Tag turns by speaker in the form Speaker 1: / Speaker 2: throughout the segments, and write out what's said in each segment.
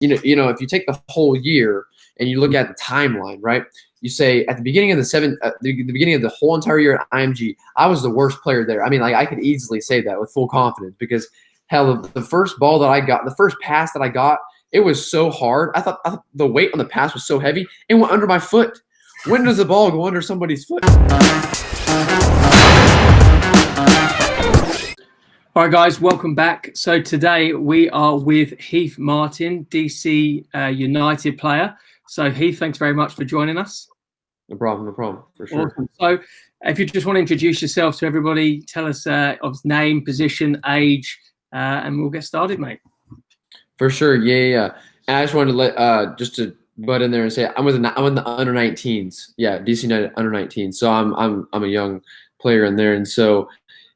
Speaker 1: if you take the whole year and you look at the timeline, right? You say at the beginning of the beginning of the whole entire year at IMG, I was the worst player there. I mean, like I could easily say that with full confidence because hell, the first ball that I got, the first pass that I got, it was so hard. I thought the weight on the pass was so heavy, it went under my foot. When does the ball go under somebody's foot?
Speaker 2: All right, guys, welcome back. So today we are with Heath Martin, DC United player. So Heath, thanks very much for joining us.
Speaker 1: No problem, for sure.
Speaker 2: Awesome. So if you just want to introduce yourself to everybody, tell us of name, position, age, and we'll get started, mate.
Speaker 1: For sure, yeah. And I just wanted to let just to butt in there and say I'm in the under 19s. Yeah, DC United under 19s. So I'm a young player in there, and so.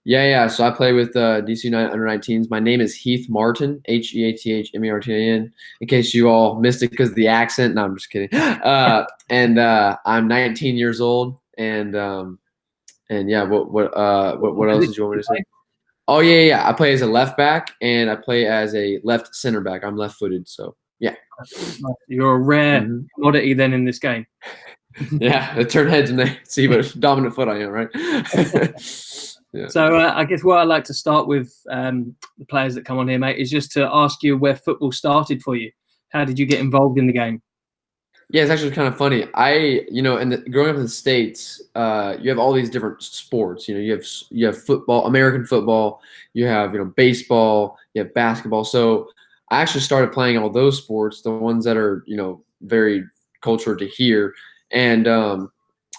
Speaker 1: Yeah. So I play with DC United under 19s. My name is Heath Martin, Heath Martin. In case you all missed it because of the accent. No, I'm just kidding. And I'm 19 years old. And yeah, what else did you want me to say? Oh yeah. I play as a left back and I play as a left center back. I'm left-footed, so yeah.
Speaker 2: You're a rare commodity then in this game.
Speaker 1: Yeah, they turn heads and they see what dominant foot I am, right?
Speaker 2: Yeah. So I guess what I'd like to start with the players that come on here, mate, is just to ask you where football started for you. How did you get involved in the game?
Speaker 1: Yeah, it's actually kind of funny. Growing up in the States, you have all these different sports. You have football, American football. You have baseball. You have basketball. So I actually started playing all those sports, the ones that are very cultural to here. And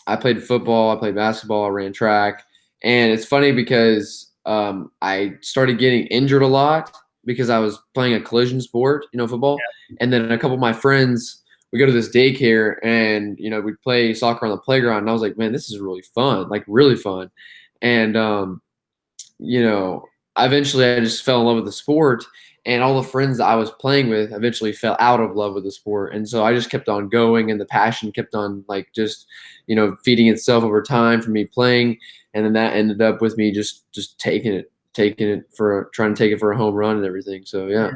Speaker 1: I played football. I played basketball. I ran track. And it's funny because I started getting injured a lot because I was playing a collision sport, football. Yeah. And then a couple of my friends, we go to this daycare and, we'd play soccer on the playground. And I was like, man, this is really fun, like really fun. And, eventually I just fell in love with the sport. And all the friends that I was playing with eventually fell out of love with the sport. And so I just kept on going and the passion kept on feeding itself over time from me playing. And then that ended up with me just taking it for trying to take it for a home run and everything. So yeah.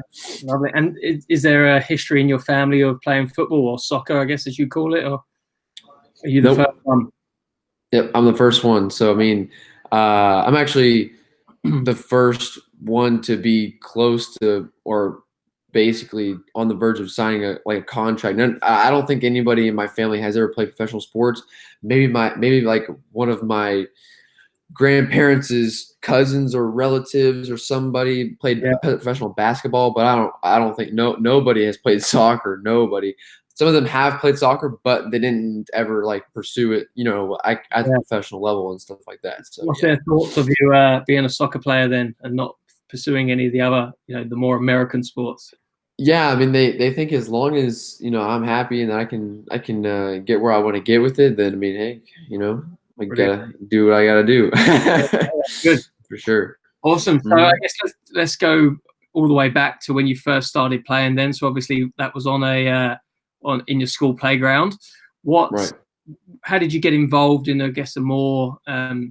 Speaker 2: Lovely. And is there a history in your family of playing football or soccer, I guess, as you call it, or are you the first one?
Speaker 1: Yep, I'm the first one. So I mean, I'm actually the first one to be close to or basically on the verge of signing a contract. And I don't think anybody in my family has ever played professional sports. Maybe like one of my grandparents' cousins or relatives or somebody played professional basketball, but I don't think nobody has played soccer. Nobody. Some of them have played soccer, but they didn't ever pursue it, at the professional level and stuff like that. So
Speaker 2: what's their thoughts of you being a soccer player then and not pursuing any of the other, the more American sports?
Speaker 1: Yeah, I mean they think as long as I'm happy and I can get where I want to get with it, then I mean, hey, I gotta do what I gotta do.
Speaker 2: Good,
Speaker 1: for sure.
Speaker 2: Awesome. So I guess let's go all the way back to when you first started playing. Then, so obviously that was on in your school playground. How did you get involved in, I guess, a more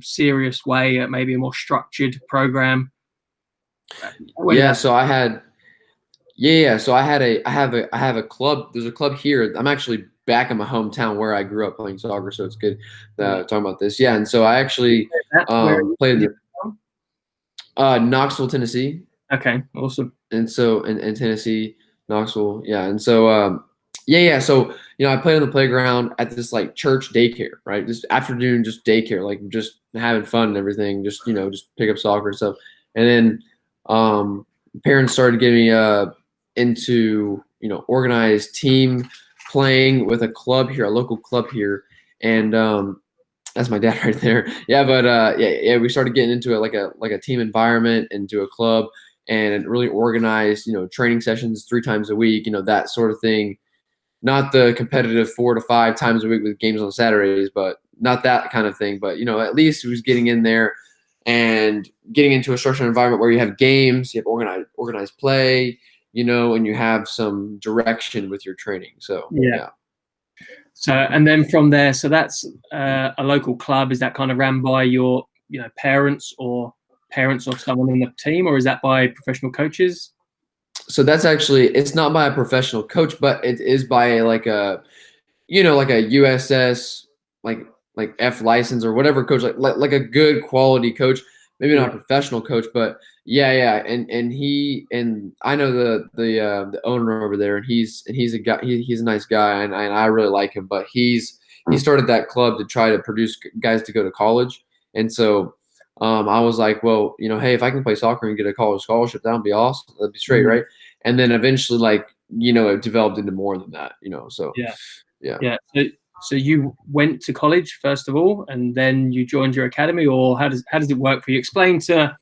Speaker 2: serious way, maybe a more structured program?
Speaker 1: So I had. So I have a club. There's a club here. I'm actually back in my hometown where I grew up playing soccer, so it's good talking about this. Yeah, and so I actually played in Knoxville, Tennessee.
Speaker 2: Okay, awesome.
Speaker 1: And so in Tennessee, Knoxville, yeah. And so so I played on the playground at this church daycare, right? Just afternoon, just daycare, just having fun and everything. Just just pick up soccer and stuff. And then parents started getting me into organized team playing with a club here, a local club here, and that's my dad right there. Yeah, but we started getting into it like a team environment, into a club, and really organized training sessions 3 times a week, that sort of thing. Not the competitive 4 to 5 times a week with games on Saturdays, but not that kind of thing. But at least it was getting in there and getting into a structured environment where you have games, you have organized play, and you have some direction with your training. So yeah.
Speaker 2: So and then from there, so that's a local club. Is that kind of ran by your parents or someone in the team, or is that by professional coaches?
Speaker 1: So that's actually, it's not by a professional coach, but it is by like a, like a USS, like F license or whatever coach, like a good quality coach, maybe not a professional coach, but yeah. And I know the owner over there, and he's a guy, he's a nice guy, and I really like him, but he started that club to try to produce guys to go to college. And so I was like, well, hey, if I can play soccer and get a college scholarship, that would be awesome. That'd be straight, right? And then eventually, like, it developed into more than that, so
Speaker 2: yeah. So you went to college first of all, and then you joined your academy, or how does it work for you? Explain to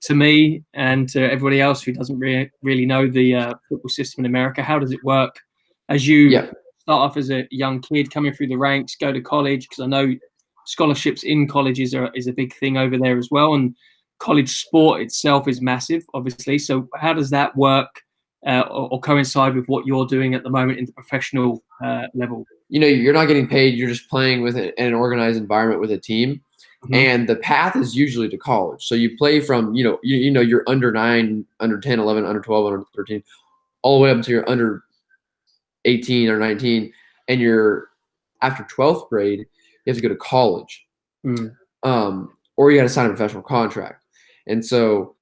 Speaker 2: me and to everybody else who doesn't really know the football system in America. How does it work as you start off as a young kid, coming through the ranks, go to college? Because I know scholarships in colleges is a big thing over there as well, and college sport itself is massive, obviously. So how does that work or coincide with what you're doing at the moment in the professional level?
Speaker 1: You're not getting paid. You're just playing with an organized environment with a team. And the path is usually to college. So you play from, you're under 9, under 10, 11, under 12, under 13, all the way up until you're under 18 or 19. And after 12th grade, you have to go to college. Or you got to sign a professional contract. And so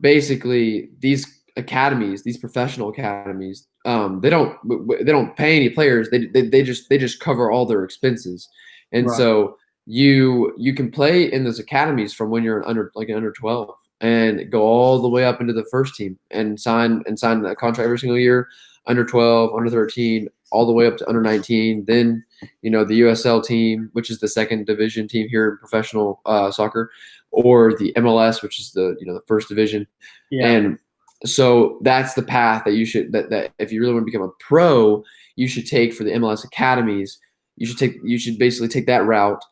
Speaker 1: basically these academies, these professional academies, they don't pay any players. They just cover all their expenses. And so you can play in those academies from when you're under 12 and go all the way up into the first team and sign a contract every single year, under 12, under 13, all the way up to under 19. Then, the USL team, which is the second division team here in professional soccer, or the MLS, which is the first division. And so that's the path that you should, that if you really want to become a pro, you should take for the MLS academies. You should basically take that route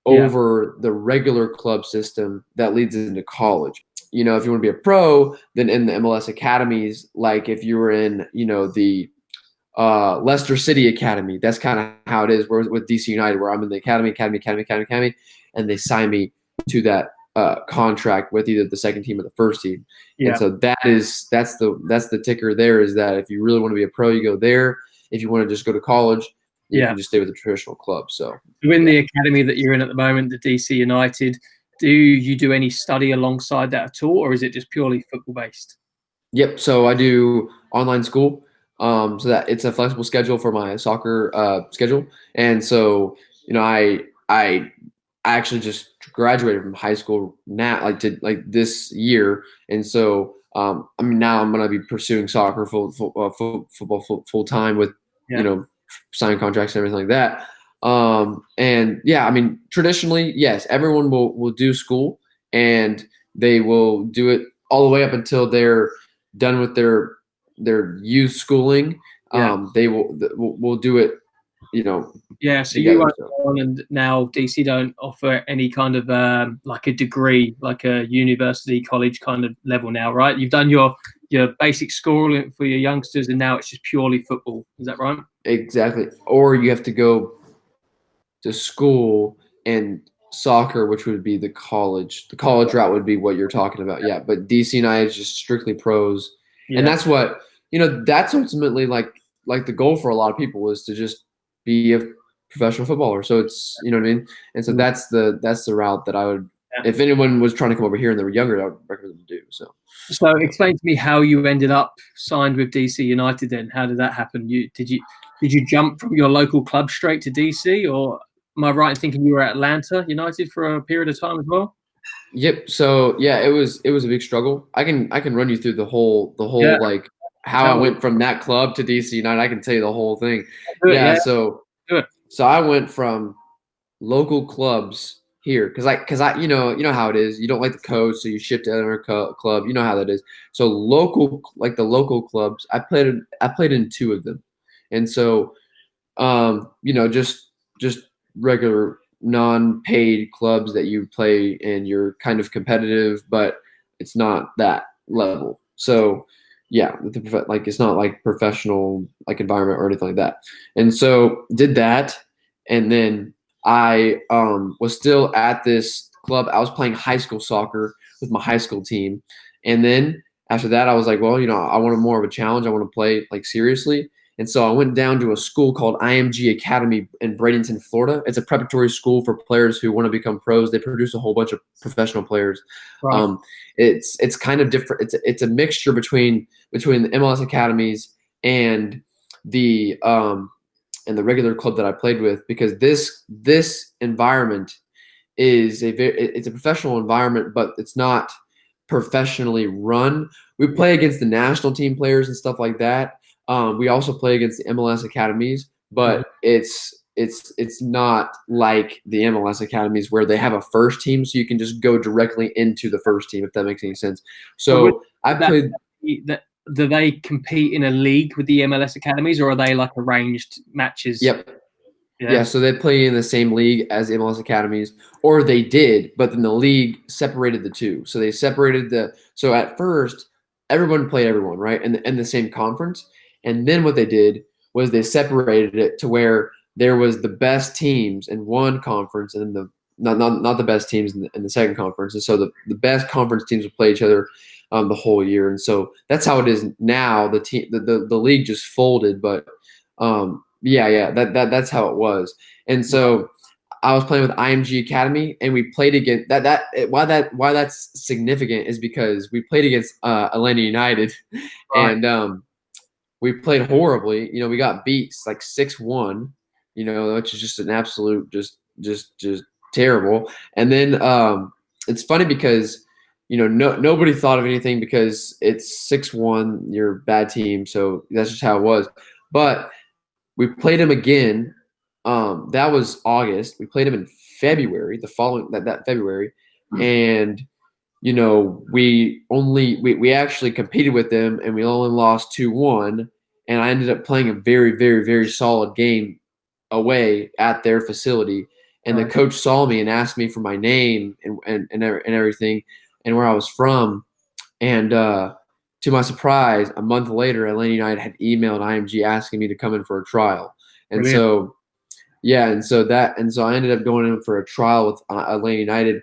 Speaker 1: over the regular club system that leads into college. If you want to be a pro, then in the MLS academies, like if you were in, the Leicester City Academy, that's kind of how it is. With DC United, where I'm in the academy, and they sign me to that contract with either the second team or the first team. And so that's the ticker there, is that if you really want to be a pro, you go there. If you want to just go to college, you can just stay with the traditional club. So
Speaker 2: in the academy that you're in at the moment, the DC United, do you do any study alongside that at all, or is it just purely football based?
Speaker 1: Yep. So I do online school. So that it's a flexible schedule for my soccer schedule. And so, I actually just graduated from high school now, this year. And so, now I'm going to be pursuing soccer football full time with, signing contracts and everything like that. And traditionally, yes, everyone will do school, and they will do it all the way up until they're done with their youth schooling. They will do it,
Speaker 2: so you are on, and now DC don't offer any kind of like a degree, like a university, college kind of level now, right? You've done your basic schooling for your youngsters, and now it's just purely football. Is that right?
Speaker 1: Exactly. Or you have to go to school and soccer, which would be the college. The college route would be what you're talking about. Yeah. But DC United is just strictly pros. And that's what, that's ultimately like the goal for a lot of people, is to just be a professional footballer. So it's, you know what I mean? And so that's the route that I would, if anyone was trying to come over here and they were younger, I would recommend them to do. So
Speaker 2: explain to me how you ended up signed with DC United then. How did that happen? Did you jump from your local club straight to DC, or am I right in thinking you were at Atlanta United for a period of time as well?
Speaker 1: Yep. So it was a big struggle. I can run you through the whole like how I went from that club to DC United. I can tell you the whole thing. So I went from local clubs here because I you know how it is. You don't like the coach, so you shift to another club. You know how that is. So the local clubs, I played in 2 of them, and so just regular non-paid clubs that you play, and you're kind of competitive, but it's not that level. So it's not like professional environment or anything like that. And so did that, and then I was still at this club. I was playing high school soccer with my high school team, and then after that, I was like, well, I wanted more of a challenge. I want to play like seriously. And so I went down to a school called Img Academy in Bradenton, Florida. It's a preparatory school for players who want to become pros. They produce a whole bunch of professional players.
Speaker 2: Right.
Speaker 1: It's kind of different. It's a mixture between the MLS academies and the regular club that I played with, because this environment it's a professional environment, but it's not professionally run. We play against the national team players and stuff like that. We also play against the MLS academies, but it's not like the MLS academies where they have a first team, so you can just go directly into the first team, if that makes any sense. So I played.
Speaker 2: Do they compete in a league with the MLS academies, or are they like arranged matches?
Speaker 1: Yep. Yeah, so they play in the same league as the MLS academies, or they did, but then the league separated the two. So they separated so at first, everyone played everyone, right, in the same conference. And then what they did was they separated it to where there was the best teams in one conference and then not the best teams in the second conference. And so the best conference teams would play each other the whole year. And so that's how it is now. The league just folded, but that's how it was. And so I was playing with Img Academy, and we played against why that's significant is because we played against Atlanta United, right. And we played horribly. We got beat like 6-1, which is just an absolute just terrible. And then it's funny because nobody thought of anything because it's 6-1, you're a bad team, so that's just how it was. But we played him again. That was August. We played him in February, the following that February, and we actually competed with them, and we only lost 2-1. And I ended up playing a very, very, very solid game away at their facility. And the coach saw me and asked me for my name and everything, and where I was from. And to my surprise, a month later, Atlanta United had emailed Img asking me to come in for a trial. And so, so I ended up going in for a trial with Atlanta United.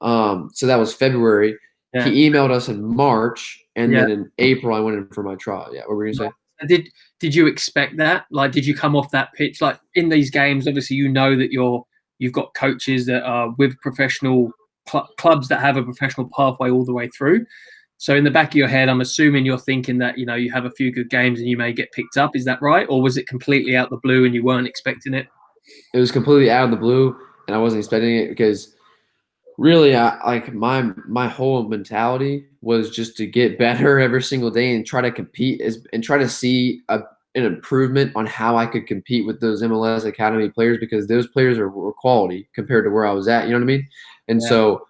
Speaker 1: So that was February. Yeah. He emailed us in March, and then in April, I went in for my trial. Yeah, what were you gonna say?
Speaker 2: Did you expect that? Like, did you come off that pitch? Like in these games, obviously, that you've got coaches that are with professional clubs that have a professional pathway all the way through. So in the back of your head, I'm assuming you're thinking that, you have a few good games and you may get picked up. Is that right? Or was it completely out the blue and you weren't expecting it?
Speaker 1: It was completely out of the blue, and I wasn't expecting it because really, my whole mentality was just to get better every single day and try to compete and try to see an improvement on how I could compete with those MLS Academy players, because those players were quality compared to where I was at. You know what I mean? And so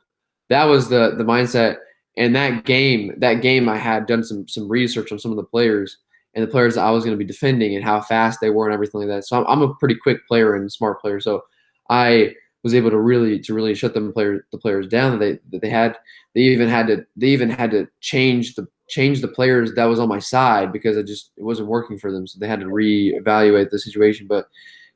Speaker 1: that was the mindset. And that game, I had done some research on some of the players and the players that I was going to be defending and how fast they were and everything like that. So I'm a pretty quick player and smart player. So I was able to really shut the players down that they had. They even had to change the players that was on my side because it wasn't working for them. So they had to reevaluate the situation. But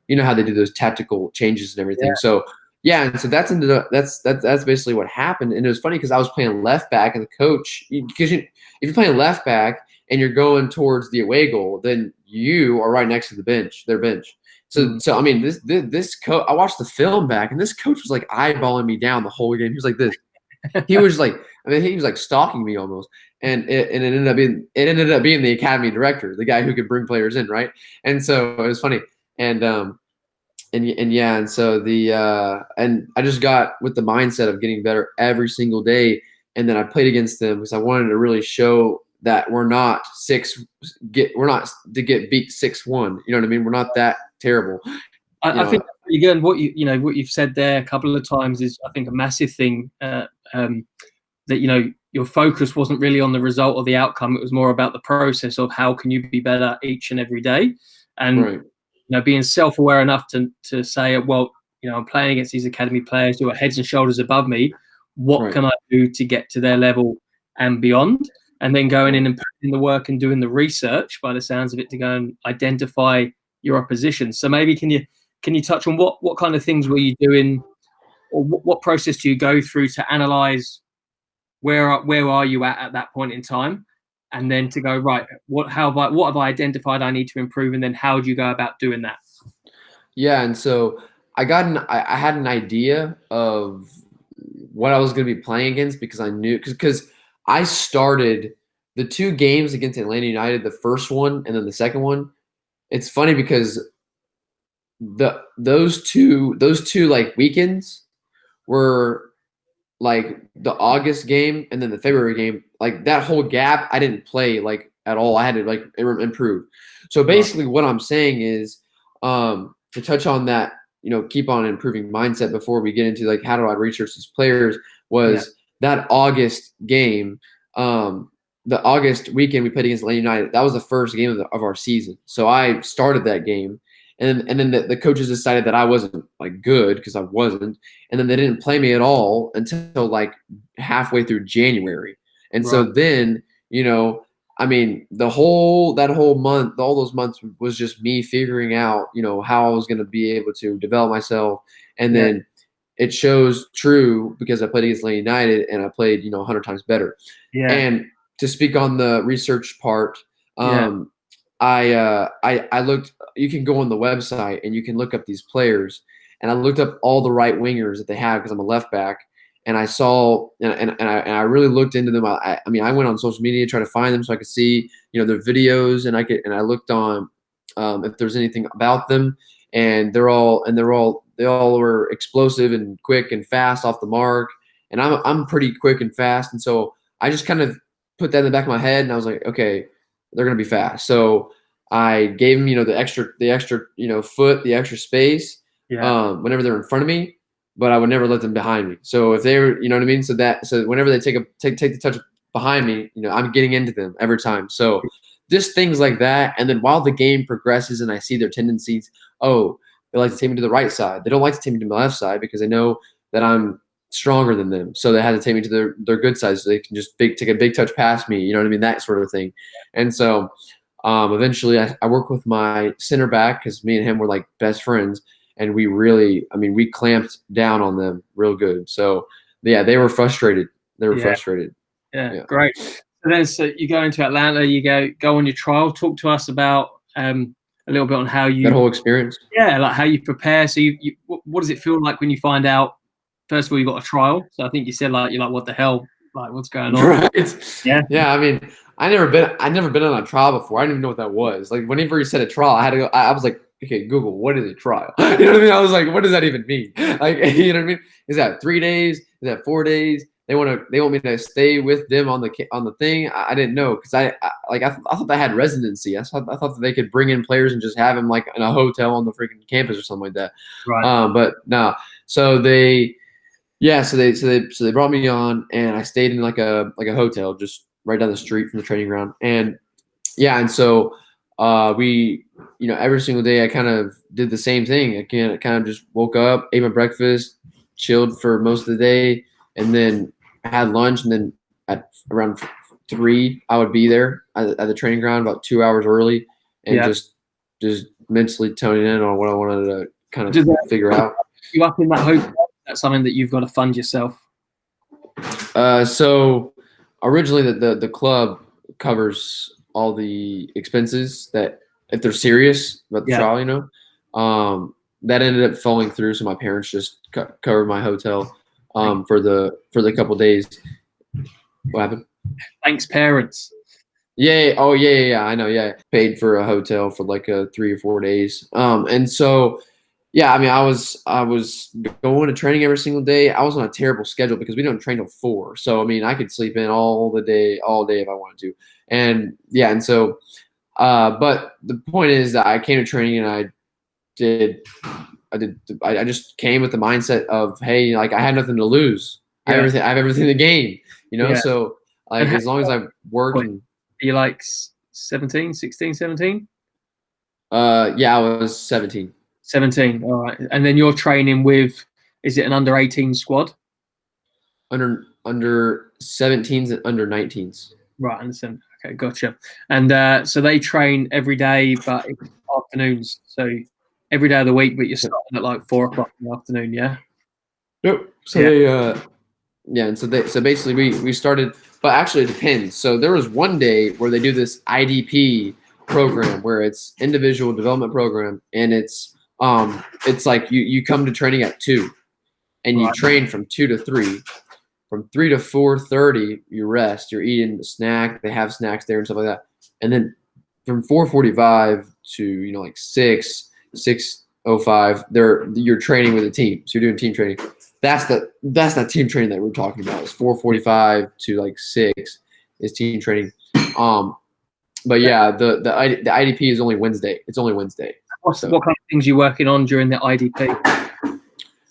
Speaker 1: you know how they do those tactical changes and everything. Yeah. So. Yeah, and so that's basically what happened. And it was funny because I was playing left back, and the coach, because if you're playing left back and you're going towards the away goal, then you are right next to their bench. So I mean, this coach, I watched the film back, and this coach was like eyeballing me down the whole game. He was like this. He was like, he was like stalking me almost. And it ended up being the academy director, the guy who could bring players in, right? And so it was funny. And so and I just got with the mindset of getting better every single day, and then I played against them because I wanted to really show that we're not to get beat 6-1. You know what I mean? We're not that terrible.
Speaker 2: I think again what you've said there a couple of times is, I think, a massive thing, that your focus wasn't really on the result or the outcome. It was more about the process of how can you be better each and every day, and. Right. Being self-aware enough to say, well, I'm playing against these academy players who are heads and shoulders above me. What can I do to get to their level and beyond? And then going in and putting in the work and doing the research, by the sounds of it, to go and identify your opposition. So maybe can you touch on what kind of things were you doing, or what process do you go through to analyze where are you at that point in time, and then to go, right, what have I identified I need to improve, and then how do you go about doing that?
Speaker 1: Yeah, and so I had an idea of what I was going to be playing against because I knew because I started the 2 games against Atlanta United, the first one and then the second one. It's funny because those two like weekends were like the August game and then the February game. Like that whole gap, I didn't play like at all. I had to like improve. So basically, what I'm saying is, to touch on that, keep on improving mindset before we get into like how do I research these players was that August game. The August weekend we played against Atlanta United. That was the first game of our season. So I started that game, and then the coaches decided that I wasn't like good because I wasn't, and then they didn't play me at all until like halfway through January. And so then, I mean, that whole month, all those months was just me figuring out, how I was going to be able to develop myself. And then it shows true because I played against Atlanta United and I played, 100 times better.
Speaker 2: Yeah.
Speaker 1: And to speak on the research part, I looked. You can go on the website and you can look up these players, and I looked up all the right wingers that they have because I'm a left back, and I saw and I really looked into them. I mean, I went on social media to try to find them so I could see their videos, and I looked on if there's anything about them, and they all were explosive and quick and fast off the mark, and I'm pretty quick and fast, and so I just kind of put that in the back of my head, and I was like, okay, they're going to be fast. So I gave them, the extra, foot, the extra space, whenever they're in front of me, but I would never let them behind me. So if they're, you know what I mean? So whenever they take the touch behind me, I'm getting into them every time. So just things like that. And then while the game progresses and I see their tendencies, they like to take me to the right side. They don't like to take me to my left side because they know that I'm stronger than them. So they had to take me to their good side so they can just take a big touch past me. You know what I mean? That sort of thing. And so eventually I worked with my center back because me and him were like best friends. And we clamped down on them real good. So yeah, they were frustrated. Frustrated.
Speaker 2: Yeah, great. So you go into Atlanta, you go on your trial. Talk to us about a little bit on how you
Speaker 1: that whole experience.
Speaker 2: Yeah, like how you prepare. So what does it feel like when you find out? First of all, you got a trial. So I think you said you're like, what the hell? Like, what's going on?
Speaker 1: Right. Yeah. I mean, I'd never been on a trial before. I didn't even know what that was. Like whenever you said a trial, I had to go. I was like, okay, Google, what is a trial? You know what I mean? I was like, what does that even mean? Like, you know what I mean? Is that 3 days? Is that 4 days? They want me to stay with them on the thing. I didn't know because I thought they had residency. I thought that they could bring in players and just have them like in a hotel on the freaking campus or something like that.
Speaker 2: Right.
Speaker 1: But no. So they brought me on and I stayed in like a hotel just right down the street from the training ground. And so we every single day I kind of did the same thing. Again, I kind of just woke up, ate my breakfast, chilled for most of the day, and then had lunch, and then at around 3 I would be there at the training ground about 2 hours early, and just mentally toning in on what I wanted to kind of figure out.
Speaker 2: You up in that hotel? That's something that you've got to fund yourself.
Speaker 1: So originally the club covers all the expenses that if they're serious about the trial, that ended up falling through. So my parents just covered my hotel for the couple days. What happened?
Speaker 2: Thanks, parents.
Speaker 1: Yeah. Oh, yeah. I know. Yeah. Paid for a hotel for like 3 or 4 days. And so, yeah, I mean, I was going to training every single day. I was on a terrible schedule because we don't train till 4. So, I mean, I could sleep in all day if I wanted to. And yeah. And so, but the point is that I came to training and I just came with the mindset of, hey, like I had nothing to lose. I have everything to gain, So like as long as I work and
Speaker 2: you're like 17, 16, 17?
Speaker 1: Yeah, I was 17.
Speaker 2: 17. All right. And then you're training with, is it an under 18 squad?
Speaker 1: Under 17s and under 19s.
Speaker 2: Right. Understand. Okay. Gotcha. And so they train every day, but it's afternoons. So every day of the week, but you're starting at like 4 o'clock in the afternoon. Yeah.
Speaker 1: Nope. So Yeah, and so basically we started, but actually it depends. So there was one day where they do this IDP program where it's individual development program, and it's like you come to training at 2, and you
Speaker 2: Right.
Speaker 1: train from 2 to 3. From 3 to 4:30, you rest. You're eating a snack. They have snacks there and stuff like that. And then from 4:45 to like 6:05, you're training with a team. So you're doing team training. That's that team training that we're talking about. It's 4:45 to like 6 is team training. But yeah, the IDP is only Wednesday. It's only Wednesday.
Speaker 2: What kind of things are you working on during the IDP?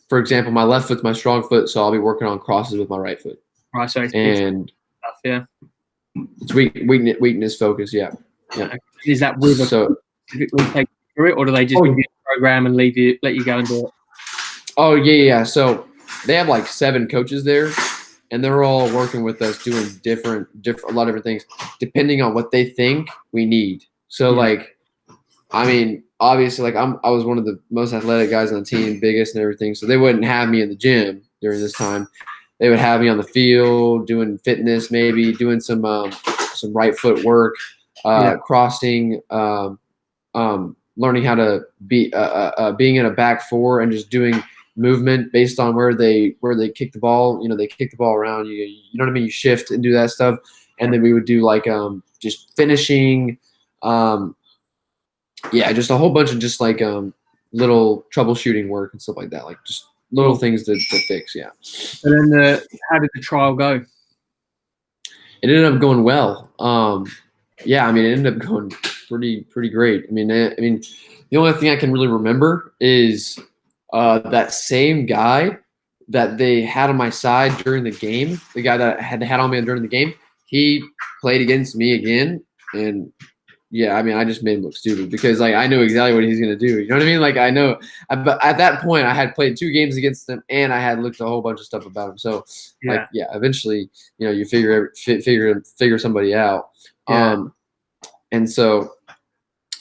Speaker 1: For example, my left foot's my strong foot, so I'll be working on crosses with my right foot.
Speaker 2: Right, so
Speaker 1: and
Speaker 2: stuff, yeah,
Speaker 1: it's weakness focus. Yeah.
Speaker 2: Is that with a typically take you through it, or do they just give you a program and let you go and do it?
Speaker 1: Oh yeah. So they have like 7 coaches there, and they're all working with us doing different a lot of different things depending on what they think we need. So like, I mean, obviously, like I was one of the most athletic guys on the team, biggest and everything. So they wouldn't have me in the gym during this time. They would have me on the field doing fitness, maybe doing some right foot work, crossing, learning how to be being in a back 4 and just doing movement based on where they kick the ball. They kick the ball around. You know what I mean? You shift and do that stuff, and then we would do like just finishing. Yeah, just a whole bunch of just like little troubleshooting work and stuff like that, like just little things to fix. Yeah.
Speaker 2: And then how did the trial go?
Speaker 1: It ended up going well. Yeah, I mean, it ended up going pretty great. I mean, the only thing I can really remember is that same guy that they had on my side during the game, the guy that had on me during the game, he played against me again, and yeah, I mean, I just made him look stupid because like I knew exactly what he's gonna do. You know what I mean? Like I know, but at that point, I had played 2 games against him, and I had looked a whole bunch of stuff about him. So like, yeah, eventually, you figure somebody out.
Speaker 2: Yeah.
Speaker 1: And so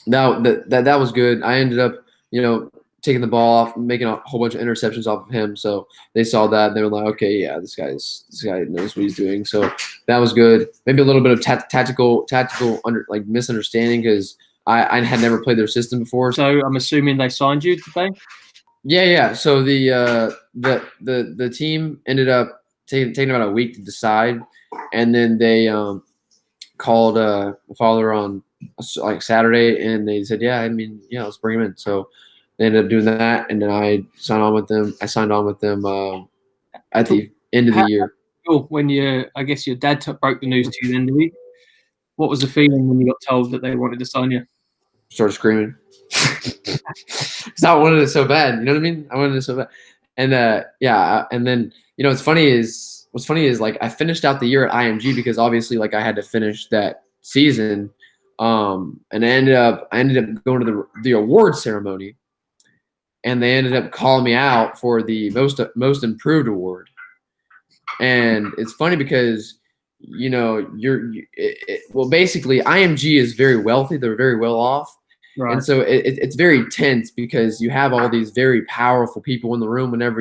Speaker 1: that was good. I ended up, taking the ball off, making a whole bunch of interceptions off of him. So they saw that and they were like, okay, yeah, this guy knows what he's doing. So that was good. Maybe a little bit of tactical misunderstanding because I had never played their system before.
Speaker 2: So I'm assuming they signed you today.
Speaker 1: Yeah. So the team ended up taking about a week to decide, and then they called my father on like Saturday, and they said, yeah, let's bring him in. So they ended up doing that, and then I signed on with them. At the end of the year.
Speaker 2: When I guess your dad broke the news to you then, did he? What was the feeling when you got told that they wanted to sign you?
Speaker 1: Started screaming. Because I wanted it so bad. You know what I mean? I wanted it so bad. And and then what's funny is like I finished out the year at IMG because obviously like I had to finish that season. And I ended up going to the award ceremony. And they ended up calling me out for the most improved award. And it's funny because basically IMG is very wealthy. They're very well off. Right. And so it's very tense because you have all these very powerful people in the room whenever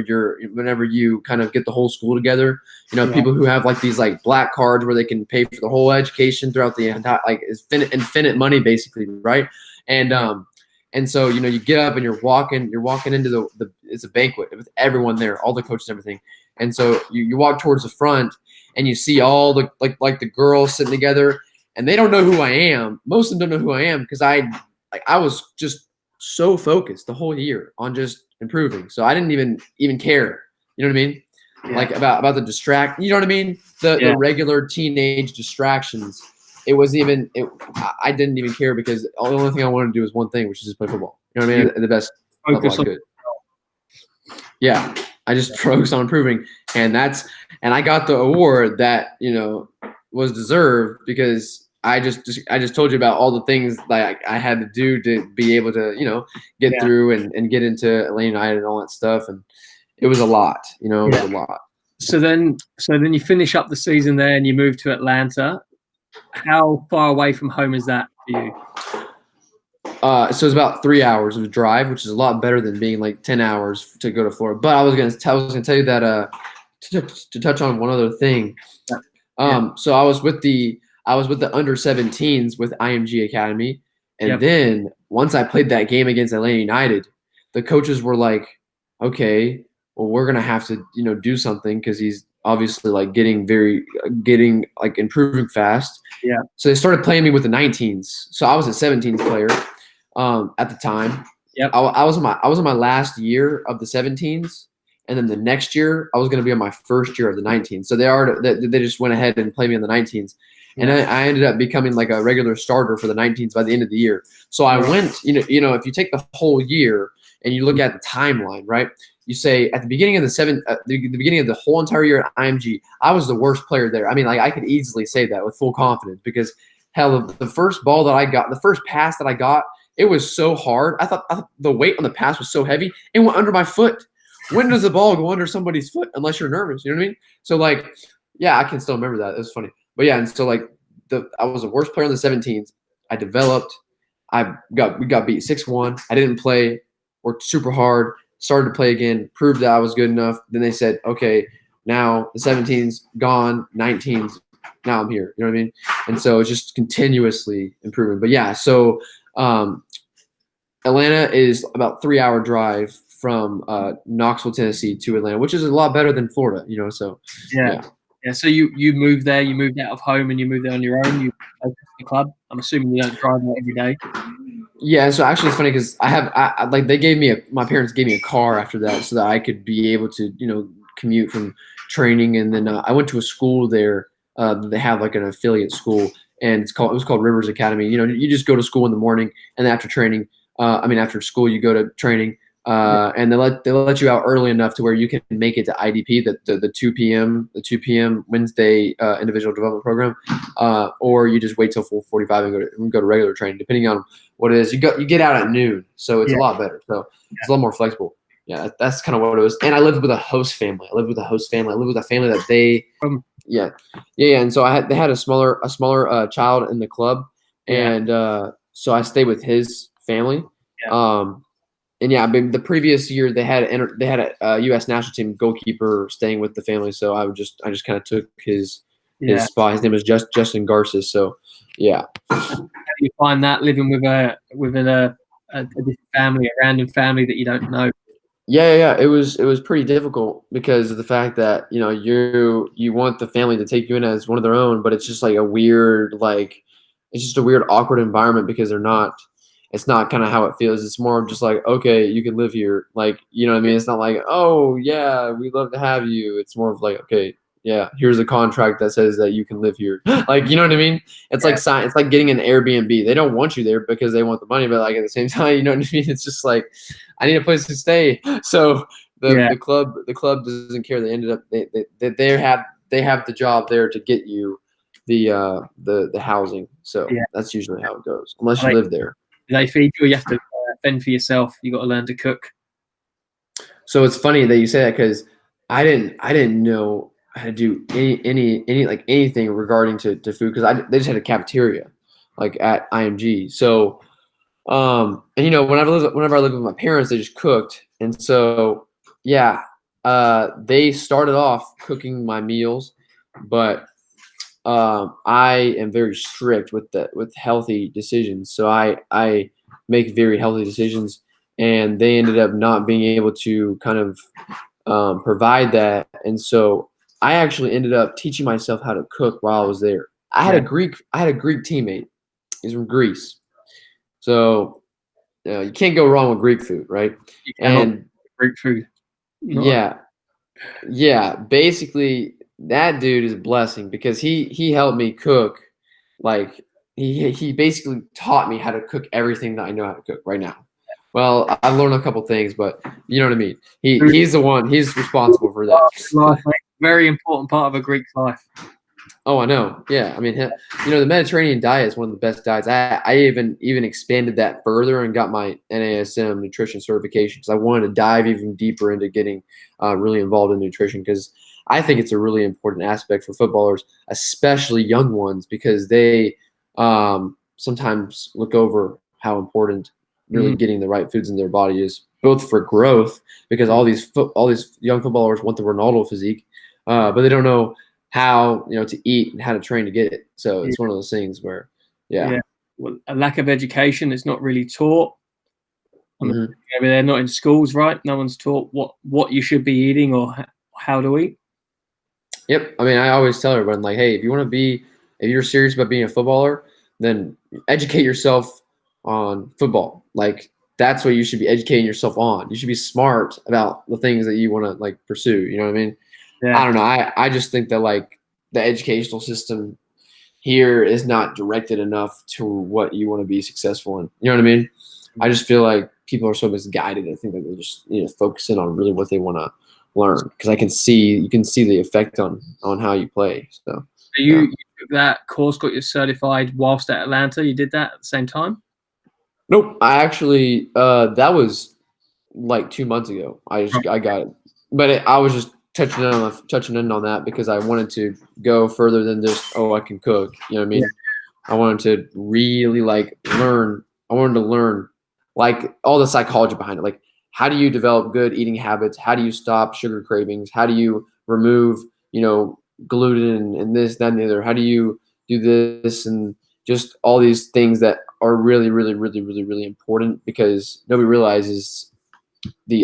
Speaker 1: you kind of get the whole school together. People who have like these like black cards where they can pay for the whole education throughout the entire, like it's infinite money basically, right? And so you get up and you're walking into it's a banquet with everyone there, all the coaches and everything. And so you walk towards the front and you see all the like the girls sitting together, and they don't know who I am. Most of them don't know who I am because I was just so focused the whole year on just improving. So I didn't even care. You know what I mean? Yeah. Like about the distract. You know what I mean? The regular teenage distractions. It wasn't even. I didn't even care because the only thing I wanted to do was one thing, which is just play football. You know what I mean? At the best level I could. Yeah, I just focused on improving, and I got the award that was deserved because I just told you about all the things like I had to do to be able to get through and get into Atlanta United and all that stuff, and it was a lot. It was a lot.
Speaker 2: So then you finish up the season there, and you move to Atlanta. How far away from home is that for you?
Speaker 1: So it's about 3 hours of drive, which is a lot better than being like 10 hours to go to Florida. But I was gonna tell you that to touch on one other thing.
Speaker 2: Yeah.
Speaker 1: So I was with the under 17s with Img Academy, and
Speaker 2: Yep.
Speaker 1: then once I played that game against Atlanta United, the coaches were like, "Okay, well, we're gonna have to do something because he's obviously like getting like improving fast."
Speaker 2: Yeah.
Speaker 1: So they started playing me with the 19s. So I was a 17s player at the time.
Speaker 2: Yep.
Speaker 1: I was in my last year of the 17s. And then the next year, I was going to be on my first year of the 19s. So they just went ahead and played me on the 19s. And I ended up becoming like a regular starter for the 19s by the end of the year. So I went, if you take the whole year and you look at the timeline, right? You say at the beginning of the beginning of the whole entire year at IMG, I was the worst player there. I mean, like I could easily say that with full confidence because hell, the first ball that I got, the first pass that I got, it was so hard. I thought the weight on the pass was so heavy, it went under my foot. When does the ball go under somebody's foot unless you're nervous? You know what I mean? So like, yeah, I can still remember that. It was funny. But yeah, and so like I was the worst player in the 17s. I developed. We got beat 6-1. I didn't play. Worked super hard. Started to play again. Proved that I was good enough. Then they said, okay, now the 17s gone, 19s. Now I'm here. You know what I mean? And so it's just continuously improving. But yeah, so Atlanta is about 3-hour drive from Knoxville, Tennessee to Atlanta, which is a lot better than Florida, so
Speaker 2: yeah. So you moved there, you moved out of home and you moved there on your own, you go to the club. I'm assuming you don't drive there every day.
Speaker 1: Yeah, so actually it's funny because my parents gave me a car after that so that I could be able to, commute from training. And then I went to a school there. They have like an affiliate school and it was called Rivers Academy. You just go to school in the morning and after training, after school you go to training. And they let you out early enough to where you can make it to IDP, the 2 p.m. Wednesday individual development program, or you just wait till 4:45 and go to regular training, depending on what it is. You get out at noon, so it's a lot better. So it's a lot more flexible. Yeah, that's kind of what it was. And I lived with a host family. I lived with a family that they yeah. And so they had a smaller child in the club, and so I stayed with his family. And yeah, the previous year they had a U.S. national team goalkeeper staying with the family, so I just kind of took his spot. His name is Justin Garces. So yeah.
Speaker 2: How do you find that living with a different family, a random family that you don't know?
Speaker 1: Yeah. It was pretty difficult because of the fact that you want the family to take you in as one of their own, but it's just like it's just a weird awkward environment because they're not. It's not kind of how it feels. It's more of just like, okay, you can live here. Like, you know what I mean? It's not like, oh, yeah, we'd love to have you. It's more of like, okay, yeah, here's a contract that says that you can live here. Like, you know what I mean? It's like it's like getting an Airbnb. They don't want you there because they want the money, but like at the same time, you know what I mean? It's just like, I need a place to stay. So the club doesn't care. They ended up they have the job there to get you the housing. So that's usually how it goes, unless you live there.
Speaker 2: Do they feed you or you have to fend for yourself? You got to learn to cook.
Speaker 1: So it's funny that you say that because I didn't know how to do any like anything regarding to food because they just had a cafeteria like at IMG. So and whenever I lived with my parents, they just cooked. And so they started off cooking my meals, but I am very strict with healthy decisions. So I make very healthy decisions, and they ended up not being able to kind of provide that. And so I actually ended up teaching myself how to cook while I was there. I had a Greek teammate. He's from Greece, so you can't go wrong with Greek food, right?
Speaker 2: And Greek food.
Speaker 1: Yeah. Basically, that dude is a blessing because he helped me cook. Like he basically taught me how to cook everything that I know how to cook right now. Well, I learned a couple things, but you know what I mean. He's the one. He's responsible for that.
Speaker 2: Very important part of a Greek's life.
Speaker 1: Oh, I know. Yeah, I mean, the Mediterranean diet is one of the best diets. I even expanded that further and got my NASM nutrition certification because I wanted to dive even deeper into getting really involved in nutrition because I think it's a really important aspect for footballers, especially young ones, because they sometimes look over how important really getting the right foods in their body is, both for growth because all these young footballers want the Ronaldo physique. but they don't know how, to eat and how to train to get it. So it's one of those things where, yeah.
Speaker 2: Well, a lack of education is not really taught over there, not in schools, right? No one's taught what you should be eating or how to eat.
Speaker 1: Yep. I mean, I always tell everyone, like, hey, if you're serious about being a footballer, then educate yourself on football. Like, that's what you should be educating yourself on. You should be smart about the things that you want to, like, pursue. You know what I mean?
Speaker 2: Yeah.
Speaker 1: I don't know. I just think that, like, the educational system here is not directed enough to what you want to be successful in. You know what I mean? I just feel like people are so misguided. I think that they're just focusing on really what they want to learn, because you can see the effect on how you play. So
Speaker 2: you took that course, got your certified whilst at Atlanta. You did that at the same time?
Speaker 1: Nope. I actually that was like 2 months ago. I got it, but I was just touching in on that because I wanted to go further than just, I can cook. You know what I mean? Yeah. I wanted to really learn. I wanted to learn like all the psychology behind it. Like, how do you develop good eating habits? How do you stop sugar cravings? How do you remove, gluten and this, that, and the other? How do you do this and just all these things that are really, really, really, really, really important, because nobody realizes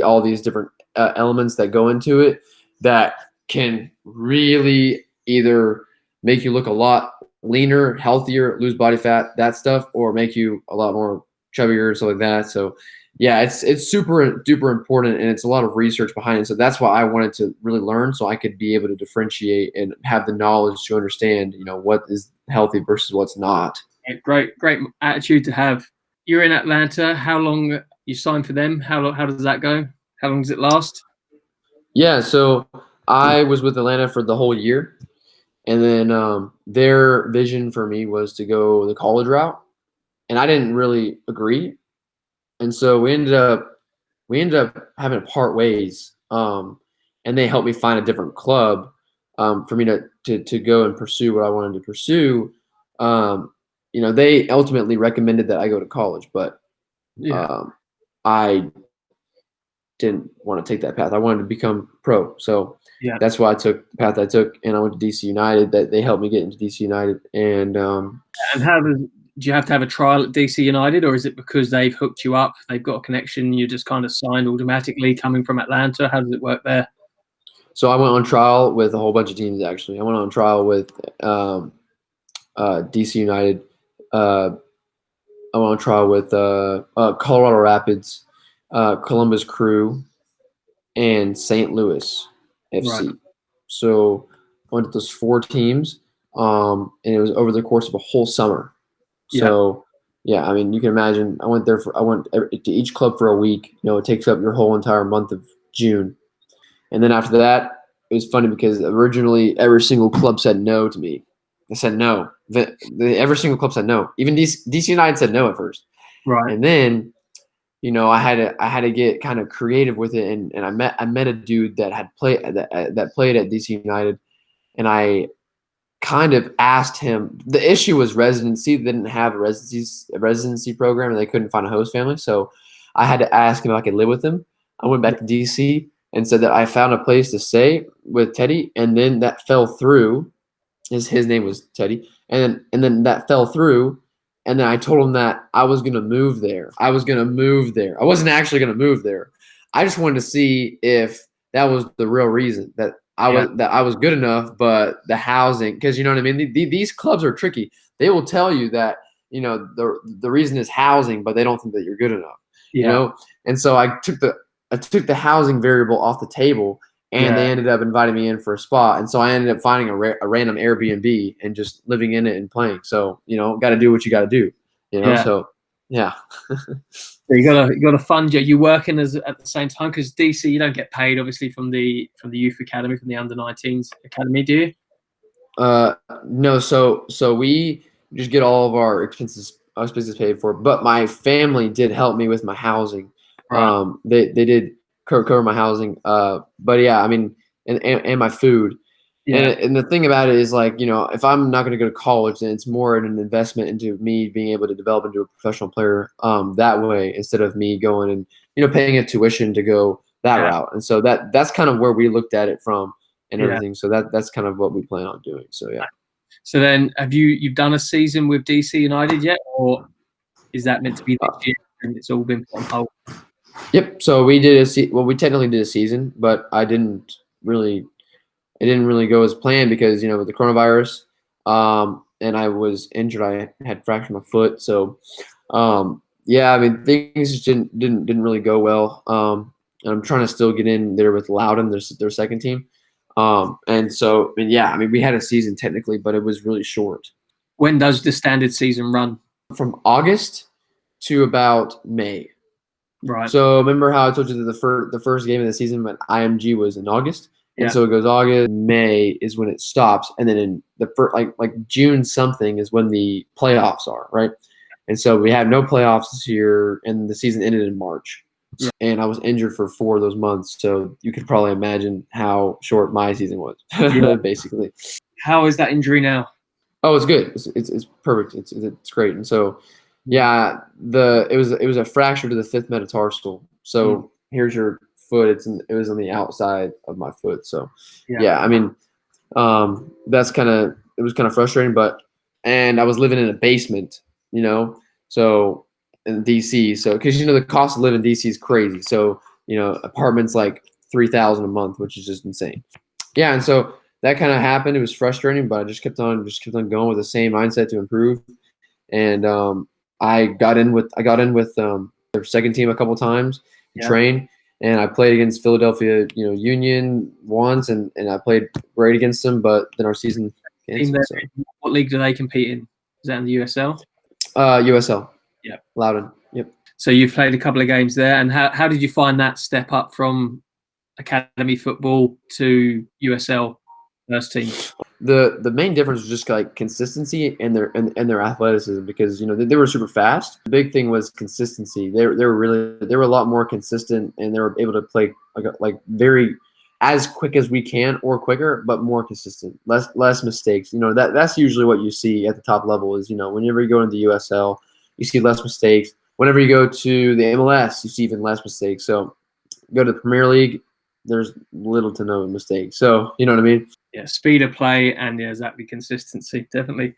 Speaker 1: all these different elements that go into it that can really either make you look a lot leaner, healthier, lose body fat, that stuff, or make you a lot more chubbier, stuff like that. So yeah, it's super duper important, and it's a lot of research behind it. So that's why I wanted to really learn, so I could be able to differentiate and have the knowledge to understand, what is healthy versus what's not.
Speaker 2: Great attitude to have. You're in Atlanta. How long you signed for them? How does that go? How long does it last?
Speaker 1: Yeah, so I was with Atlanta for the whole year, and then their vision for me was to go the college route, and I didn't really agree, and so we ended up having to part ways. And they helped me find a different club for me to go and pursue what I wanted to pursue. They ultimately recommended that I go to college, but I didn't want to take that path. I wanted to become pro. So that's why I took the path I took, and I went to DC United. That they helped me get into DC United. And
Speaker 2: how do you have to have a trial at DC United, or is it because they've hooked you up, they've got a connection, you're just kind of signed automatically coming from Atlanta? How does it work there?
Speaker 1: So I went on trial with a whole bunch of teams, actually. I went on trial with DC United. I went on trial with Colorado Rapids, Columbus Crew, and St. Louis FC. Right. So I went to those 4 teams, and it was over the course of a whole summer. So I mean, you can imagine. I went to each club for a week. It takes up your whole entire month of June. And then after that, it was funny because originally every single club said no to me. They said no. Every single club said no. Even DC United said no at first.
Speaker 2: Right.
Speaker 1: And then, I had to get kind of creative with it, and I met a dude that had played that played at DC United, and I kind of asked him. The issue was residency. They didn't have a residency program, and they couldn't find a host family. So I had to ask him if I could live with him. I went back to DC and said that I found a place to stay with Teddy, and then that fell through. His name was Teddy, and then that fell through, and then I told him that I was gonna move there. I wasn't actually gonna move there. I just wanted to see if that was the real reason, that I was good enough, but the housing, because you know what I mean. These clubs are tricky. They will tell you that the reason is housing, but they don't think that you're good enough. And so I took the housing variable off the table, and they ended up inviting me in for a spot. And so I ended up finding a random Airbnb and just living in it and playing. So, got to do what you got to do, so yeah.
Speaker 2: You got to fund you working at the same time, because DC, you don't get paid obviously from the youth academy, from the under-19s academy, do you?
Speaker 1: No. So we just get all of our expenses paid for, but my family did help me with my housing. Right. They did cover my housing. But yeah, I mean, and my food. Yeah. And the thing about it is, like, if I'm not going to go to college, then it's more an investment into me being able to develop into a professional player that way, instead of me going and paying a tuition to go that route. And so that's kind of where we looked at it from. and everything. So that's kind of what we plan on doing. So yeah.
Speaker 2: So then, have you've done a season with DC United yet, or is that meant to be this year and it's all been put on hold?
Speaker 1: Yep. So we did we technically did a season, but it didn't really go as planned because with the coronavirus, and I was injured. I had fractured my foot, so yeah. I mean, things just didn't really go well. And I'm trying to still get in there with Loudon, their second team. And so, yeah, I mean, we had a season technically, but it was really short.
Speaker 2: When does the standard season run?
Speaker 1: From August to about May.
Speaker 2: Right.
Speaker 1: So remember how I told you that the first game of the season when IMG was in August, and so it goes August, May is when it stops, and then in the first like June something is when the playoffs are, right? And so we had no playoffs this year, and the season ended in March. Yeah. And I was injured for 4 of those months, so you could probably imagine how short my season was, basically.
Speaker 2: How is that injury now?
Speaker 1: Oh, it's good. It's perfect. It's great. And so, yeah, it was a fracture to the 5th metatarsal. So here's your foot. It was on the outside of my foot. So yeah, I mean, it was kind of frustrating, and I was living in a basement, so in DC. So because the cost of living in DC is crazy. So apartments like $3,000 a month, which is just insane. Yeah, and so that kind of happened. It was frustrating, but I just kept on going with the same mindset to improve. And I got in with their second team a couple times to train, and I played against Philadelphia, Union once, and I played great against them. But then our season canceled. So.
Speaker 2: What league do they compete in? Is that in the USL?
Speaker 1: USL.
Speaker 2: Yeah.
Speaker 1: Loudon. Yep.
Speaker 2: So you've played a couple of games there, and how did you find that step up from academy football to USL first team?
Speaker 1: The main difference was just like consistency and their athleticism, because they were super fast. The big thing was consistency. They were a lot more consistent, and they were able to play like very as quick as we can or quicker, but more consistent, less mistakes. That's usually what you see at the top level is whenever you go into the USL, you see less mistakes. Whenever you go to the MLS, you see even less mistakes. So go to the Premier League, there's little to no mistakes. So you know what I mean?
Speaker 2: Yeah, speed of play and exactly consistency, definitely.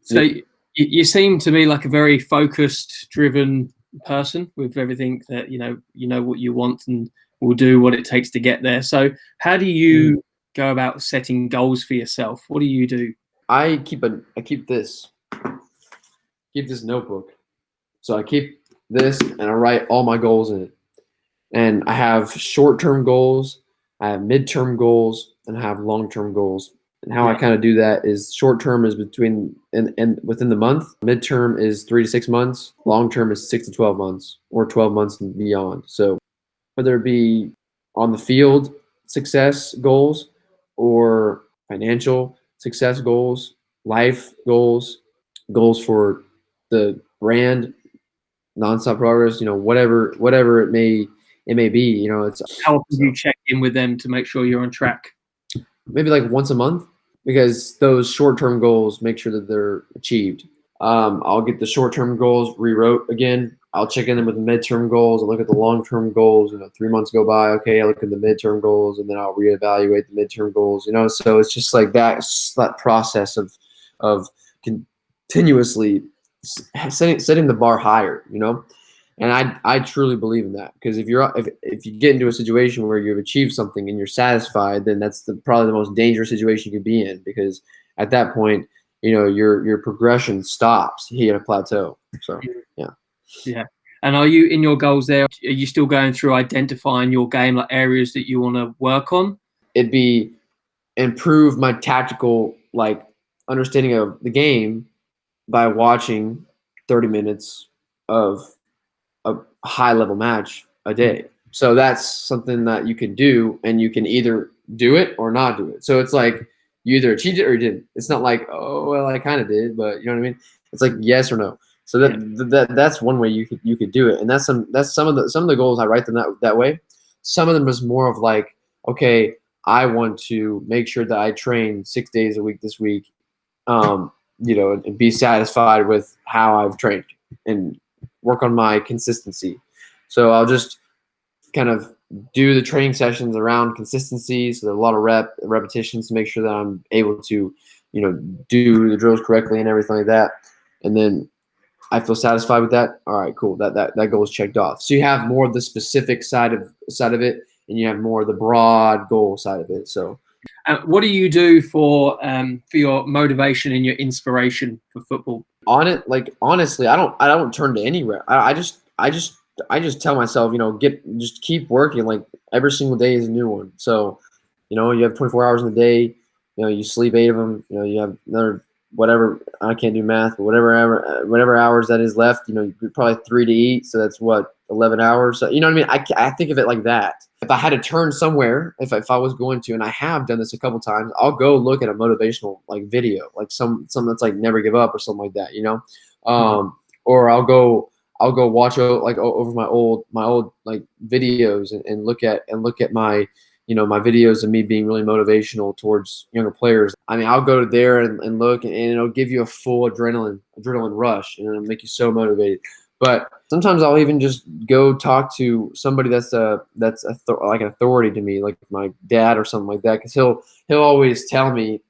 Speaker 2: So you seem to me like a very focused, driven person with everything that you know what you want and will do what it takes to get there. So how do you go about setting goals for yourself? What do you do?
Speaker 1: I keep this notebook. So I keep this and I write all my goals in it. And I have short-term goals, I have mid-term goals, and I have long-term goals. And how I kind of do that is short-term is between and within the month. Mid-term is 3 to 6 months. Long-term is 6 to 12 months or 12 months and beyond. So whether it be on the field success goals or financial success goals, life goals, goals for the brand, Nonstop Progress, whatever it may be, it's
Speaker 2: how often do you check in with them to make sure you're on track?
Speaker 1: Maybe like once a month, because those short-term goals make sure that they're achieved. I'll get the short-term goals rewrote again. I'll check in them with the midterm goals. I'll look at the long-term goals. 3 months go by. Okay, I look at the midterm goals, and then I'll reevaluate the midterm goals. So it's just like that process of continuously setting the bar higher. And I truly believe in that, because if you get into a situation where you've achieved something and you're satisfied, then that's probably the most dangerous situation you could be in, because at that point, your progression stops. You hit a plateau. So
Speaker 2: yeah. And are you in your goals there? Are you still going through identifying your game, like areas that you want to work on?
Speaker 1: It'd be improve my tactical understanding of the game by watching 30 minutes of a high level match a day. So that's something that you can do, and you can either do it or not do it. So it's like you either achieved it or you didn't. It's not like, oh well, I kind of did, but you know what I mean? It's like yes or no. So that's one way you could do it, and that's some of the goals. I write them that way. Some of them is more of like, okay, I want to make sure that I train 6 days a week this week, and be satisfied with how I've trained and work on my consistency. So I'll just kind of do the training sessions around consistency. So there's a lot of repetitions to make sure that I'm able to, do the drills correctly and everything like that. And then I feel satisfied with that. All right, cool. That goal is checked off. So you have more of the specific side of it, and you have more of the broad goal side of it. So,
Speaker 2: what do you do for your motivation and your inspiration for football?
Speaker 1: Honestly, I don't turn to anywhere. I just tell myself, just keep working. Like every single day is a new one. So, you have 24 hours in a day. You sleep 8 of them. You have another whatever. I can't do math, but whatever hours that is left. Probably 3 to eat. So that's what, 11 hours. So, you know what I mean? I think of it like that. If I had to turn somewhere, if I was going to, and I have done this a couple times, I'll go look at a motivational video, like something that's like never give up or something like that, or I'll go watch over my old like videos and look at my my videos of me being really motivational towards younger players. I mean, I'll go there and look, and it'll give you a full adrenaline rush, and it'll make you so motivated. But sometimes I'll even just go talk to somebody that's like an authority to me, like my dad or something like that, because he'll always tell me,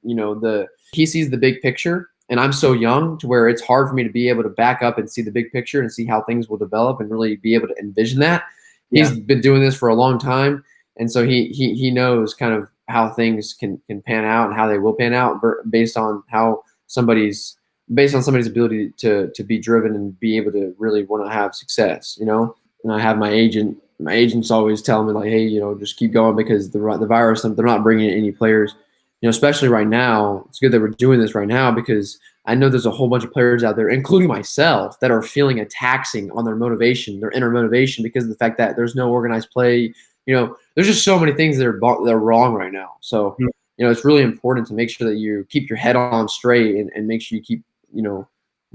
Speaker 1: he sees the big picture, and I'm so young to where it's hard for me to be able to back up and see the big picture and see how things will develop and really be able to envision that. Yeah. He's been doing this for a long time, and so he knows kind of how things can pan out and how they will pan out based on somebody's ability to be driven and be able to really want to have success, And I have my agent. My agent's always telling me, like, hey, just keep going, because the virus, they're not bringing in any players, especially right now. It's good that we're doing this right now, because I know there's a whole bunch of players out there, including myself, that are feeling a taxing on their motivation, their inner motivation, because of the fact that there's no organized play. There's just so many things that are wrong right now. So, it's really important to make sure that you keep your head on straight and make sure you keep,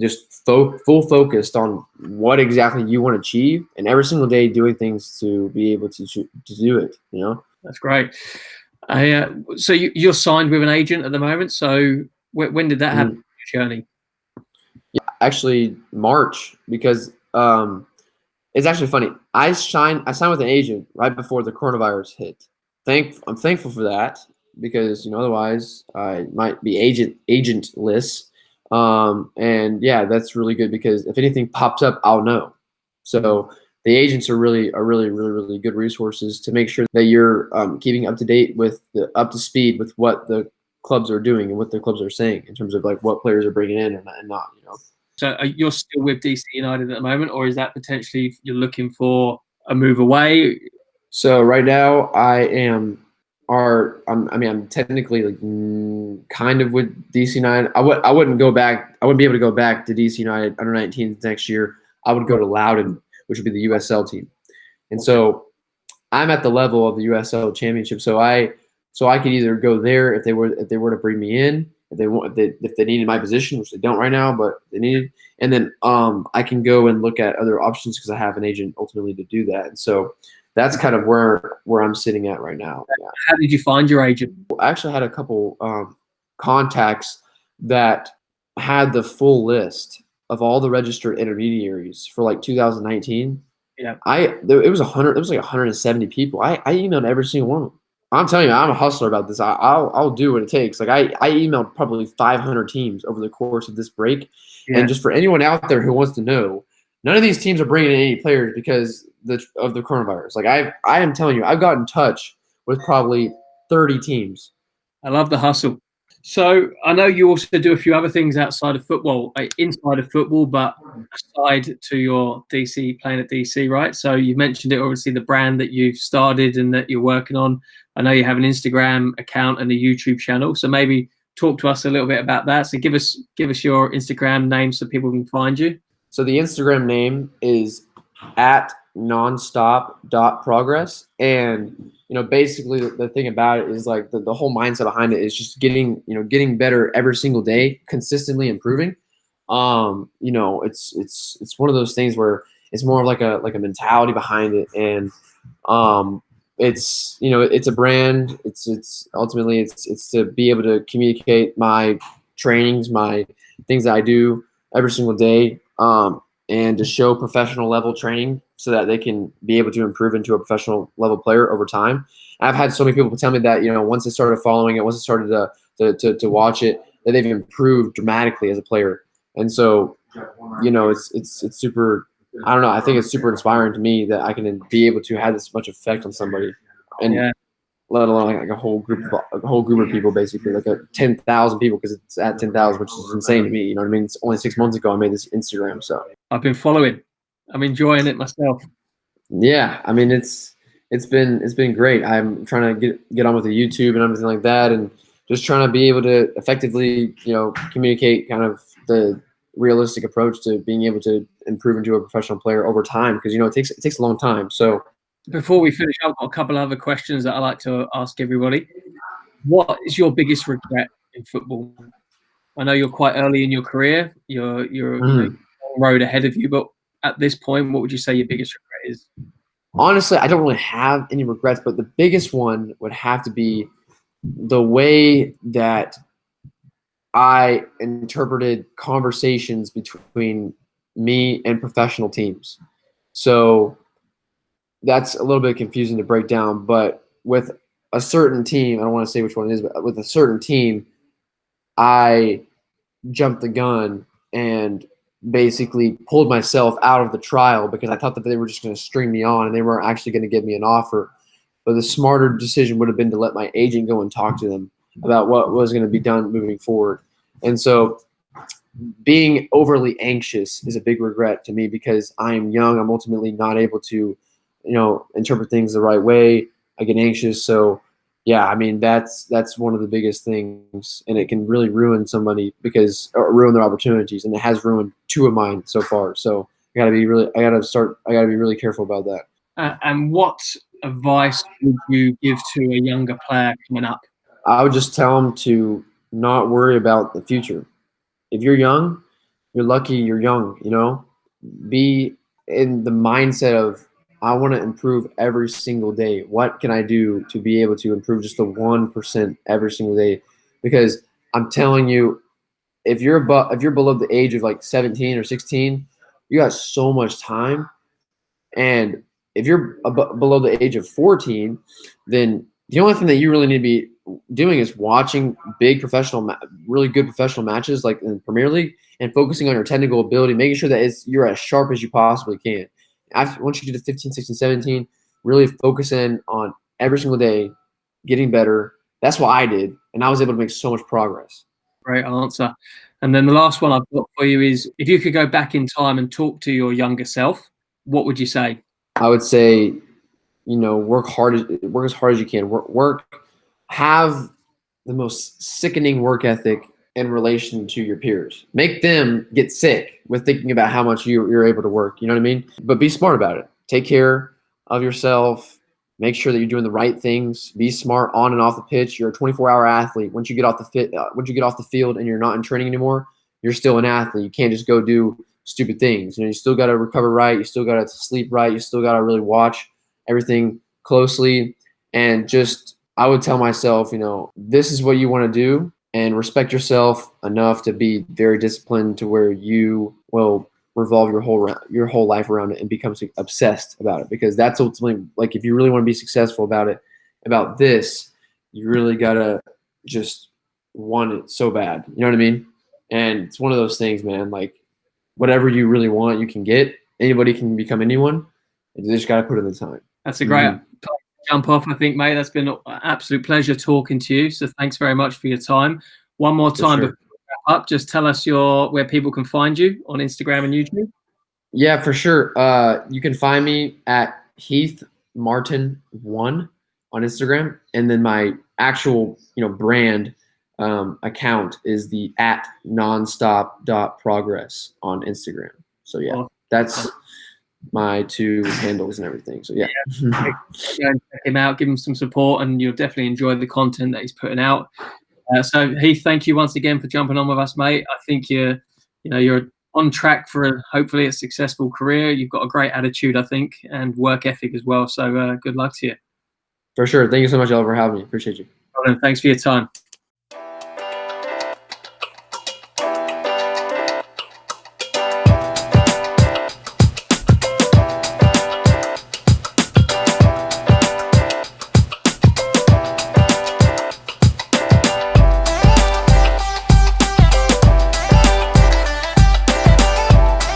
Speaker 1: just full focused on what exactly you want to achieve, and every single day doing things to be able to do it.
Speaker 2: That's great. So you're signed with an agent at the moment. So when did that happen? Journey?
Speaker 1: Yeah, actually March, because it's actually funny. I signed with an agent right before the coronavirus hit. I'm thankful for that, because otherwise I might be agentless. And yeah, that's really good, because if anything pops up, I'll know. So the agents are really good resources to make sure that you're keeping up to speed with what the clubs are doing and what the clubs are saying in terms of like what players are bringing in and not.
Speaker 2: So you're still with DC United at the moment, or is that potentially you're looking for a move away?
Speaker 1: So right now I'm technically like kind of with DC United. I wouldn't go back. I wouldn't be able to go back to DC United under 19s next year. I would go to Loudoun, which would be the USL team. And so I'm at the level of the USL championship. So I could either go there if they were to bring me in, if they needed my position, which they don't right now, but they needed. And then I can go and look at other options, because I have an agent ultimately to do that. And so that's kind of where I'm sitting at right now. Yeah.
Speaker 2: How did you find your agent?
Speaker 1: I actually had a couple contacts that had the full list of all the registered intermediaries for like 2019.
Speaker 2: Yeah.
Speaker 1: It was like 170 people. I emailed every single one of them. I'm telling you, I'm a hustler about this. I'll do what it takes. Like I emailed probably 500 teams over the course of this break. Yeah. And just for anyone out there who wants to know, none of these teams are bringing in any players because of the coronavirus. Like I am telling you, I've got in touch with probably 30 teams.
Speaker 2: I love the hustle. So I know you also do a few other things outside of football, inside of football, but aside to your playing at DC, right? So you mentioned it, obviously, the brand that you've started and that you're working on. I know you have an Instagram account and a YouTube channel. So maybe talk to us a little bit about that. So give us your Instagram name so people can find you.
Speaker 1: So the Instagram name is at nonstop.progress. And basically the thing about it is like the whole mindset behind it is just getting better every single day, consistently improving. It's one of those things where it's more of like a mentality behind it. And it's a brand. It's ultimately it's to be able to communicate my trainings, my things that I do every single day, and to show professional level training so that they can be able to improve into a professional level player over time. I've had so many people tell me that, once they started following it, once they started to watch it, that they've improved dramatically as a player. And so, it's super, I don't know, I think it's super inspiring to me that I can be able to have this much effect on somebody, and let alone like a whole group of people, basically like 10,000 people, because it's at 10,000, which is insane to me. You know what I mean? It's only 6 months ago I made this Instagram, so
Speaker 2: I've been following. I'm enjoying it myself.
Speaker 1: Yeah, I mean it's been great. I'm trying to get on with the YouTube and everything like that, and just trying to be able to effectively, communicate kind of the realistic approach to being able to improve into a professional player over time, because it takes a long time. So
Speaker 2: before we finish, I've got a couple of other questions that I like to ask everybody. What is your biggest regret in football? I know you're quite early in your career. You're long road ahead of you, but at this point, what would you say your biggest regret is?
Speaker 1: Honestly, I don't really have any regrets, but the biggest one would have to be the way that I interpreted conversations between me and professional teams. So that's a little bit confusing to break down, but with a certain team, I don't want to say which one it is, but with a certain team, I jumped the gun and basically pulled myself out of the trial because I thought that they were just going to string me on and they weren't actually going to give me an offer. But the smarter decision would have been to let my agent go and talk to them about what was going to be done moving forward. And so being overly anxious is a big regret to me, because I am young. I'm ultimately not able to, interpret things the right way. I get anxious. So yeah, I mean, that's one of the biggest things, and it can really ruin somebody or ruin their opportunities. And it has ruined 2 of mine so far. So I gotta be really careful about that.
Speaker 2: And what advice would you give to a younger player coming up?
Speaker 1: I would just tell them to not worry about the future. If you're young, you're lucky you're young, be in the mindset of, I want to improve every single day. What can I do to be able to improve just the 1% every single day? Because I'm telling you, if you're below the age of like 17 or 16, you got so much time. And if you're below the age of 14, then the only thing that you really need to be doing is watching really good professional matches like in the Premier League, and focusing on your technical ability, making sure that you're as sharp as you possibly can. Once you get to 15, 16, 17, really focus in on every single day, getting better. That's what I did, and I was able to make so much progress.
Speaker 2: Great answer. And then the last one I've got for you is, if you could go back in time and talk to your younger self, what would you say?
Speaker 1: I would say, work as hard as you can. Have the most sickening work ethic in relation to your peers. Make them get sick with thinking about how much you're able to work. You know what I mean? But be smart about it. Take care of yourself. Make sure that you're doing the right things. Be smart on and off the pitch. You're a 24-hour athlete. Once you get off the field and you're not in training anymore, you're still an athlete. You can't just go do stupid things. You still got to recover right. You still got to sleep right. You still got to really watch everything closely. And I would tell myself, this is what you want to do, and respect yourself enough to be very disciplined to where you will revolve your whole life around it and become obsessed about it. Because that's ultimately, like, if you really want to be successful about this, you really got to just want it so bad. You know what I mean? And it's one of those things, man, like, whatever you really want, you can get. Anybody can become anyone. You just got to put in the time.
Speaker 2: That's a great jump off, I think, mate. That's been an absolute pleasure talking to you. So thanks very much for your time. One more time before we wrap up, just tell us where people can find you on Instagram and YouTube.
Speaker 1: Yeah, for sure. You can find me at Heath Martin 1 on Instagram, and then my actual brand account is the at nonstop.progress on Instagram. So yeah, that's my 2 handles and everything. So yeah.
Speaker 2: Check him out, give him some support, and you'll definitely enjoy the content that he's putting out. So Heath, thank you once again for jumping on with us, mate. I think you're on track for hopefully a successful career. You've got a great attitude, I think, and work ethic as well. So good luck to you.
Speaker 1: For sure. Thank you so much, Oliver, for having me. Appreciate you.
Speaker 2: Well, thanks for your time.